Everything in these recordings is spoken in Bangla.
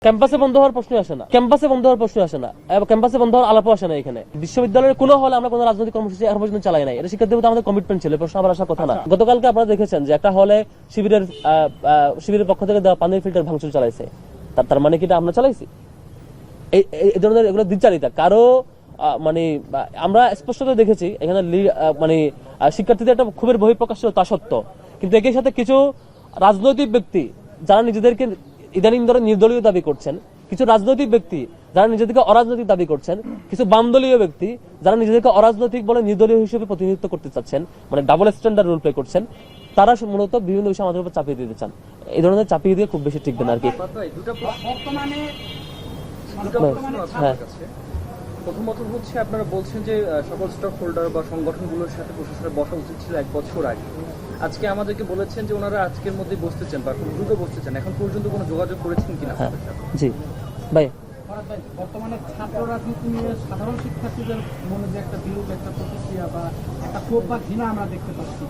ক্যাম্পাসে বন্ধ হওয়ার প্রশ্ন আসে না, ক্যাম্পাসে বন্ধ হওয়ার প্রশ্ন আসে না, ক্যাম্পাসে বন্ধ হওয়ার আলাপও আসে না। এখানে বিশ্ববিদ্যালয়ের কোনো হলে আমরা কোনো রাজনৈতিক কর্মসূচি এখন পর্যন্ত চালাই নাই। এটা শিক্ষার্থীদের মধ্যে আমাদের কমিটমেন্ট ছিল, প্রশ্ন আবার আসার কথা না। গতকালকে আপনারা দেখেছেন যে একটা হলে শিবিরের পক্ষ থেকে দেওয়া পানির ফিল্টার ভাঙচুর চালাইছে। তার মানে কি এটা আমরা চালাইছি? এই ধরনের এগুলো দ্বিচারিতা কারো মানে আমরা স্পষ্টত দেখেছি এখানে মানে শিক্ষার্থীদের একটা ক্ষোভের বহিঃপ্রকাশ ছিল তা সত্য, কিন্তু একই সাথে কিছু রাজনৈতিক ব্যক্তি যারা নিজেদেরকে ইদানিং ধরে নির্দলীয় দাবি করছেন, কিছু রাজনৈতিক ব্যক্তি যারা নিজেদেরকে অরাজনৈতিক দাবি করছেন, কিছু বামদলীয় ব্যক্তি যারা নিজেদেরকে অরাজনৈতিক বলে নির্দলীয় হিসেবে প্রতিনিধিত্ব করতে চাচ্ছেন, মানে ডাবল স্ট্যান্ডার্ড রোল প্লে করছেন, তারা মূলত বিভিন্ন বিষয় আমাদের উপর চাপিয়ে দিতে চান। এই ধরনের চাপিয়ে দিয়ে খুব বেশি টিকবে না আর কি। হ্যাঁ, প্রথমত হচ্ছে আপনারা বলছেন যে সকল স্টক হোল্ডার বা সংগঠনগুলোর সাথে প্রশাসনের বসা উচিত ছিল 1 বছর আগে। আজকে আমাদেরকে বলেছেন যে ওনারা আজকের মধ্যে বসতে চান বা খুব দ্রুত বসতে চান। এখন পর্যন্ত কোনো যোগাযোগ করেছেন কিনা? জি ভাই, বর্তমানে ছাত্র রাজনীতি নিয়ে সাধারণ শিক্ষার্থীদের মনে যে একটা বিরূপ একটা প্রতিক্রিয়া বা একটা ক্ষোভ বা ঘৃণা আমরা দেখতে পাচ্ছি।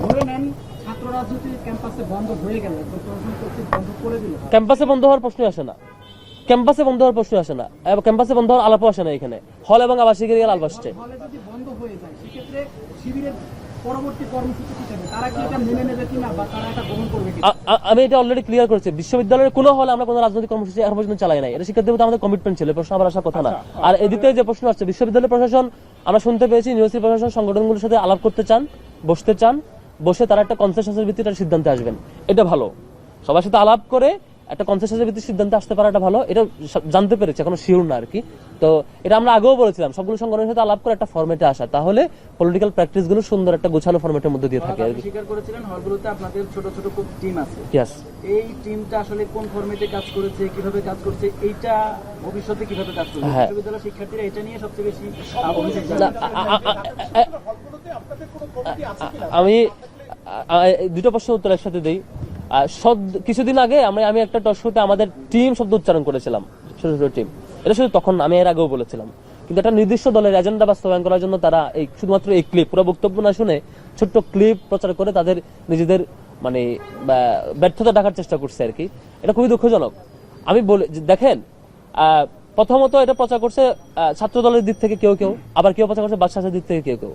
ধরে নেন ছাত্র রাজনীতি ক্যাম্পাসে বন্ধ হয়ে গেল, প্রশাসন কর্তৃক বন্ধ করে দিল, ক্যাম্পাসে বন্ধ হওয়ার প্রশ্ন আসে না, ক্যাম্পাসে বন্ধ হওয়ার প্রশ্ন আসে না, ক্যাম্পাসে বন্ধ হওয়ার আলাপও আসে না। এখানে হল এবং আবাসিকের আলাপ আসছে। হলে যদি বন্ধ হয়ে যায় সেক্ষেত্রে শিবিরের পরবর্তী কর্মসূচি কি থাকবে? তারা কি এটা মেনে নেবে কিনা বা তারা এটা গ্রহণ করবে কিনা? আমি এটা অলরেডি ক্লিয়ার করেছি, বিশ্ববিদ্যালয়ের কোনো হলে আমরা কোনো রাজনৈতিক কর্মসূচি এখন পর্যন্ত চালাই নাই। এটা শিক্ষার্থীদের মধ্যে আমাদের কমিটমেন্ট ছিল, প্রশ্ন আবার আসার কথা না। আর এদিকে যে প্রশ্ন আসছে, বিশ্ববিদ্যালয় প্রশাসন আমরা শুনতে পেয়েছি ইউনিভার্সিটি প্রশাসন সংগঠনগুলোর সাথে আলাপ করতে চান, বসতে চান, বসে তারা একটা কনসেনসাসের ভিত্তিতে সিদ্ধান্তে আসবেন। এটা ভালো, সবার সাথে আলাপ করে একটা কনসেনসাসের ভিত্তিতে সিদ্ধান্তে আসতে পারাটা ভালো। এটা জানতে পেরেছি, এখনো শিওর না আর কি। তো এটা আমরা আগেও বলেছিলাম, সবগুলো সংগঠনের সাথে আলাপ করে একটা ফরম্যাটে আসা, তাহলে পলিটিক্যাল প্র্যাকটিস গুলো সুন্দর একটা গোছানো ফরম্যাটের মধ্যে দিয়ে থাকে। স্বীকার করেছিলেন হলগুলোতে আপনাদের ছোট ছোট টিম আছে। ইয়েস, এই টিমটা আসলে কোন ফরম্যাটে কাজ করেছে, কিভাবে কাজ করছে, এইটা ভবিষ্যতে কিভাবে কাজ করবে, বিশ্ববিদ্যালয়ের শিক্ষার্থীরা এটা নিয়ে সবচেয়ে বেশি অভিযোগ জানায়। আমি দুটো প্রশ্নের উত্তর একসাথে দেই। কিছুদিন আগে আমি একটা টক শোতে আমাদের টিম শব্দ উচ্চারণ করেছিলাম, ছোট ছোট টিম। এটা শুধু তখন আমি এর আগেও বলেছিলাম, কিন্তু একটা নির্দিষ্ট দলের এজেন্ডা বাস্তবায়ন করার জন্য তারা এই শুধুমাত্র এই ক্লিপ, পুরো বক্তব্য না শুনে ছোট্ট ক্লিপ প্রচার করে তাদের নিজেদের মানে ব্যর্থতা ঢাকার চেষ্টা করছে আর কি। এটা খুবই দুঃখজনক। আমি বলে দেখেন, প্রথমত এটা প্রচার করছে ছাত্র দলের দিক থেকে কেউ কেউ, আবার কেউ প্রচার করছে বাদশাহের দিক থেকে কেউ কেউ।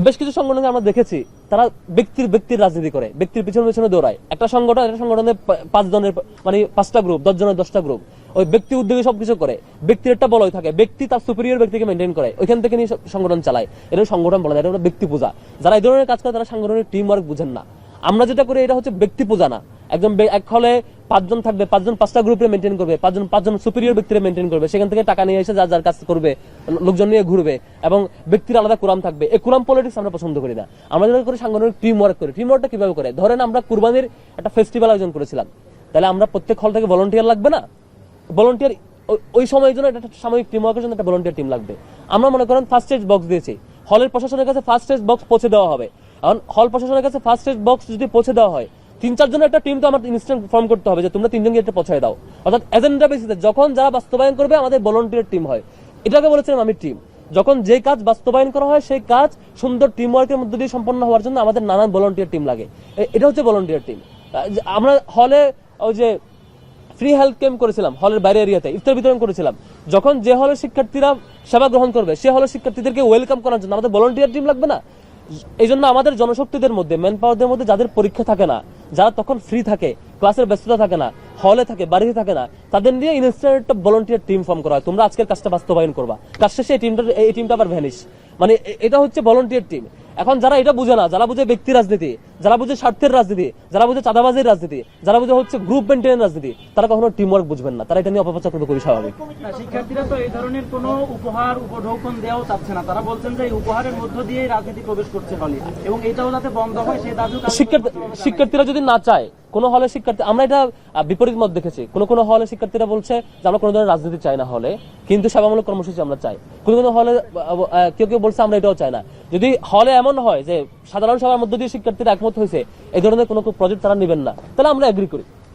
বেশ কিছু সংগঠনকে আমরা দেখেছি তারা ব্যক্তির রাজনীতি করে, ব্যক্তির পিছনে পিছনে দৌড়ায়। একটা সংগঠনের 5 জনের মানে 5টা গ্রুপ, 10 জনের 10টা গ্রুপ, ওই ব্যক্তি উদ্যোগে সবকিছু করে। ব্যক্তির একটা বলয় থাকে, ব্যক্তি তার সুপিরিয়র ব্যক্তিকে মেনটেন করে, ওইখান থেকে নিয়ে সংগঠন চালায়। এটা সংগঠন বলা যায়, এটা ব্যক্তি পূজা। যারা এই ধরনের কাজ করে তারা সাংগঠনিক টিম ওয়ার্ক বুঝেন না। আমরা যেটা করি এটা হচ্ছে ব্যক্তি পূজা না। একজন এক হলে 5 জন থাকবে, 5 জন 5টা গ্রুপে মেনটেন করবে, 5 জন সুপিরিয়র ব্যক্তিরা মেনটেন করবে, সেখান থেকে টাকা নিয়ে এসে যার কাজ করবে, লোকজন নিয়ে ঘুরবে, এবং ব্যক্তির আলাদা কুরাম থাকবে। এই কুরাম পলিটিক্স আমরা পছন্দ করি না। আমরা যেটা করি সাংগঠনিক টিম ওয়ার্ক করি। টিম ওয়ার্কটা কিভাবে করে? ধরেন আমরা কুরবানির একটা ফেস্টিভ্যাল আয়োজন করেছিলাম, তাহলে আমরা প্রত্যেক হল থেকে ভলান্টিয়ার লাগবে না? ভলান্টিয়ার ওই সময়ের জন্য একটা সাময়িক টিম ওয়ার্কের জন্য একটা ভলান্টিয়ার টিম লাগবে। আমরা মনে করেন ফার্স্ট এড বক্স দিয়েছি, হলের প্রশাসনের কাছে ফার্স্ট এড বক্স পৌঁছে দেওয়া হবে। এখন হল প্রশাসনের কাছে ফার্স্ট এড বক্স যদি পৌঁছে দেওয়া হয়, 3-4 জনের একটা টিম তো আমার ইনস্ট্যান্ট ফর্ম করতে হবে যে তোমরা 3 জনকে এটা পৌঁছে দাও। অর্থাৎ এজেন্ডা বেসিসে যখন যারা বাস্তবায়ন করবে আমাদের ভলান্টিয়ার টিম হয়। এটাকে বলেছিলাম আমি টিম। যখন যে কাজ বাস্তবায়ন করা হয় সেই কাজ সুন্দর টিম ওয়ার্কের মধ্যে দিয়ে সম্পন্ন হওয়ার জন্য আমাদের নানান ভলান্টিয়ার টিম লাগে। এটা হচ্ছে ভলান্টিয়ার টিম। আমরা হলে ওই যে ফ্রি হেলথ ক্যাম্প করেছিলাম, হলের বাইরে এরিয়াতে ইফতার বিতরণ করেছিলাম। যখন যে হলের শিক্ষার্থীরা সেবা গ্রহণ করবে সে হলের শিক্ষার্থীদেরকে ওয়েলকাম করার জন্য আমাদের ভলান্টিয়ার টিম লাগবে না? এই জন্য আমাদের জনশক্তিদের মধ্যে, ম্যান পাওয়ারদের মধ্যে যাদের পরীক্ষা থাকে না, যারা তখন ফ্রি থাকে, ক্লাসের ব্যস্ততা থাকে না, হলে থাকে, বাড়িতে থাকে না, তাদের নিয়ে ইনস্ট্যান্ট একটা ভলান্টিয়ার টিম ফর্ম করা হয়। তোমরা আজকের কাজটা বাস্তবায়ন করবা, কাজ শেষে এই টিমটা আবার ভ্যানিশ। মানে এটা হচ্ছে ভলান্টিয়ার টিম। এখন যারা এটা বুঝে না, যারা বুঝে ব্যক্তি রাজনীতি, যারা বুঝে স্বার্থের রাজনীতি, যারা বুঝে চাঁদাবাজির রাজনীতি, যারা বুঝে হচ্ছে গ্রুপ মেনটেনের রাজনীতি, তারা কখনো টিম ওয়ার্ক বুঝবেন না। তারা এটা নিয়ে অপপ্রচার করবে, খুবই স্বাভাবিক। শিক্ষার্থীরা তো এই ধরনের কোনো উপহার উপঢৌকন দেওয়াও চাচ্ছে না। তারা বলছেন যে এই উপহারের মধ্য দিয়ে রাজনীতি প্রবেশ করছে হলে, এবং এটাও যাতে বন্ধ হয় সেই দাবি। শিক্ষার্থীরা যদি না চায়, কোন হলে শিক্ষার্থী, আমরা এটা বিপরীত মত দেখেছি। কোন হলে শিক্ষার্থীরা বলছে যে আমরা কোনো ধরনের রাজনীতি চাই না হলে, কিন্তু সেবামূলক কর্মসূচি আমরা চাই। কোন হলে কেউ বলছে আমরা এটাও চাই না। যদি হলে এমন হয় যে সাধারণ সভার মধ্য দিয়ে শিক্ষার্থীরা একমত হয়েছে এই ধরনের কোনো প্রজেক্ট তারা নেবেন না, তাহলে আমরা এগ্রি করি।